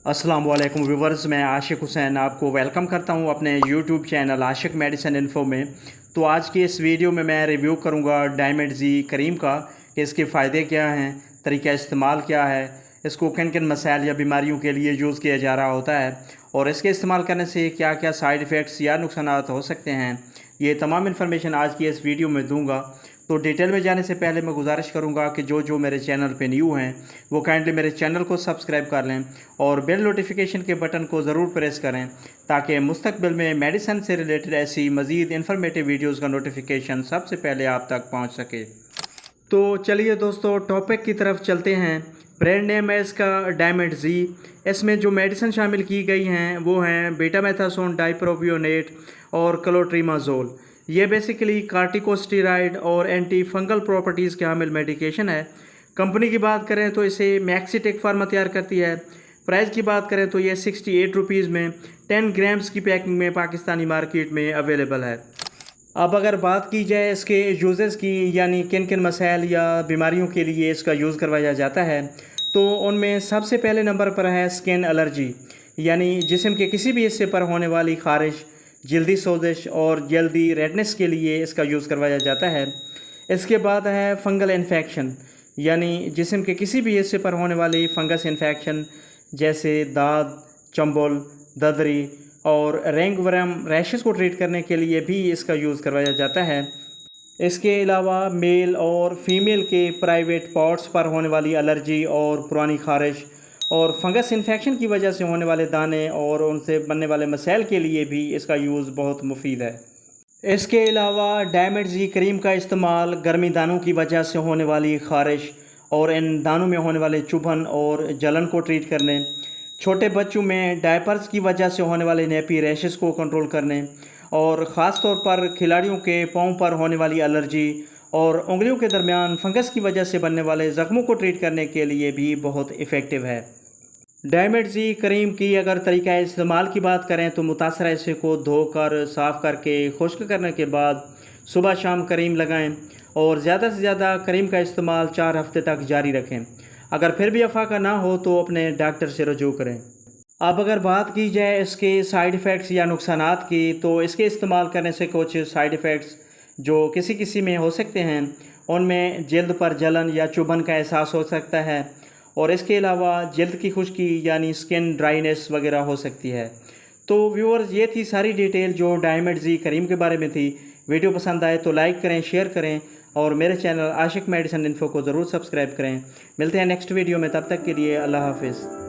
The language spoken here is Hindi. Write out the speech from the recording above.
अस्सलाम वालेकुम व्यूवर्स, मैं आशिक हुसैन आपको वेलकम करता हूं अपने यूट्यूब चैनल आशिक मेडिसिन इन्फो में। तो आज की इस वीडियो में मैं रिव्यू करूंगा डायमेंड जी क्रीम का कि इसके फ़ायदे क्या हैं, तरीका इस्तेमाल क्या है, इसको किन किन मसाइल या बीमारियों के लिए यूज़ किया जा रहा होता है और इसके इस्तेमाल करने से क्या क्या साइड इफ़ेक्ट्स या नुकसान हो सकते हैं। ये तमाम इन्फॉर्मेशन आज की इस वीडियो में दूंगा। तो डिटेल में जाने से पहले मैं गुजारिश करूंगा कि जो मेरे चैनल पे न्यू हैं वो काइंडली मेरे चैनल को सब्सक्राइब कर लें और बेल नोटिफिकेशन के बटन को ज़रूर प्रेस करें ताकि मुस्तकबिल में मेडिसिन से रिलेटेड ऐसी मज़ीद इन्फॉर्मेटिव वीडियोज़ का नोटिफिकेशन सबसे पहले आप तक पहुँच सके। तो चलिए दोस्तों, टॉपिक की तरफ चलते हैं। ब्रांड नेम है इसका डायमेंड जी। इसमें जो मेडिसिन शामिल की गई हैं वो हैं बेटामेथासोन डाइप्रोपियोनेट और क्लोट्रीमाजोल। ये बेसिकली कार्टिकोस्टेरॉइड और एंटी फंगल प्रॉपर्टीज़ के हामिल मेडिकेशन है। कंपनी की बात करें तो इसे मैक्सिटेक फार्मा तैयार करती है। प्राइस की बात करें तो ये 68 रुपीज़ में 10 ग्राम्स की पैकिंग में पाकिस्तानी मार्केट में अवेलेबल है। अब अगर बात की जाए इसके यूज़ेस की, यानी किन किन मसाइल या बीमारियों के लिए इसका यूज़ करवाया जाता है, तो उनमें सबसे पहले नंबर पर है स्किन एलर्जी, यानी जिस्म के किसी भी हिस्से पर होने वाली खारिश, जल्दी सोजिश और जल्दी रेडनेस के लिए इसका यूज़ करवाया जाता है। इसके बाद है फंगल इन्फेक्शन, यानी जिस्म के किसी भी हिस्से पर होने वाली फंगस इन्फेक्शन जैसे दाद, चंबुल, ददरी और रेंगवर्म रैशेस को ट्रीट करने के लिए भी इसका यूज़ करवाया जाता है। इसके अलावा मेल और फीमेल के प्राइवेट पार्ट्स पर होने वाली एलर्जी और पुरानी खारिश और फंगस इन्फेक्शन की वजह से होने वाले दाने और उनसे बनने वाले मसाइल के लिए भी इसका यूज़ बहुत मुफीद है। इसके अलावा डायमेंड जी क्रीम का इस्तेमाल गर्मी दानों की वजह से होने वाली खारिश और इन दानों में होने वाले चुभन और जलन को ट्रीट करने, छोटे बच्चों में डायपर्स की वजह से होने वाले नेपी रैशेस को कंट्रोल करने और ख़ास तौर पर खिलाड़ियों के पाँव पर होने वाली एलर्जी और उंगलियों के दरमियान फंगस की वजह से बनने वाले ज़ख्मों को ट्रीट करने के लिए भी बहुत इफ़ेक्टिव है। डायमेंड जी क्रीम की अगर तरीका इस्तेमाल की बात करें तो मुतासरा हिस्से को धोकर साफ़ करके खुश्क करने के बाद सुबह शाम क्रीम लगाएं और ज़्यादा से ज़्यादा क्रीम का इस्तेमाल 4 हफ्ते तक जारी रखें। अगर फिर भी अफाका ना हो तो अपने डॉक्टर से रजू करें। अब अगर बात की जाए इसके साइड इफ़ेक्ट्स या नुकसानात की, तो इसके इस्तेमाल करने से कुछ साइड इफ़ेक्ट्स जो किसी किसी में हो सकते हैं, उनमें जल्द पर जलन या चुभन का एहसास हो सकता है और इसके अलावा जल्द की खुश्की यानी स्किन ड्राइनेस वगैरह हो सकती है। तो व्यूअर्स, ये थी सारी डिटेल जो डायमेंड जी क्रीम के बारे में थी। वीडियो पसंद आए तो लाइक करें, शेयर करें और मेरे चैनल आशिक मेडिसिन इन्फो को ज़रूर सब्सक्राइब करें। मिलते हैं नेक्स्ट वीडियो में, तब तक के लिए अल्लाह हाफिज़।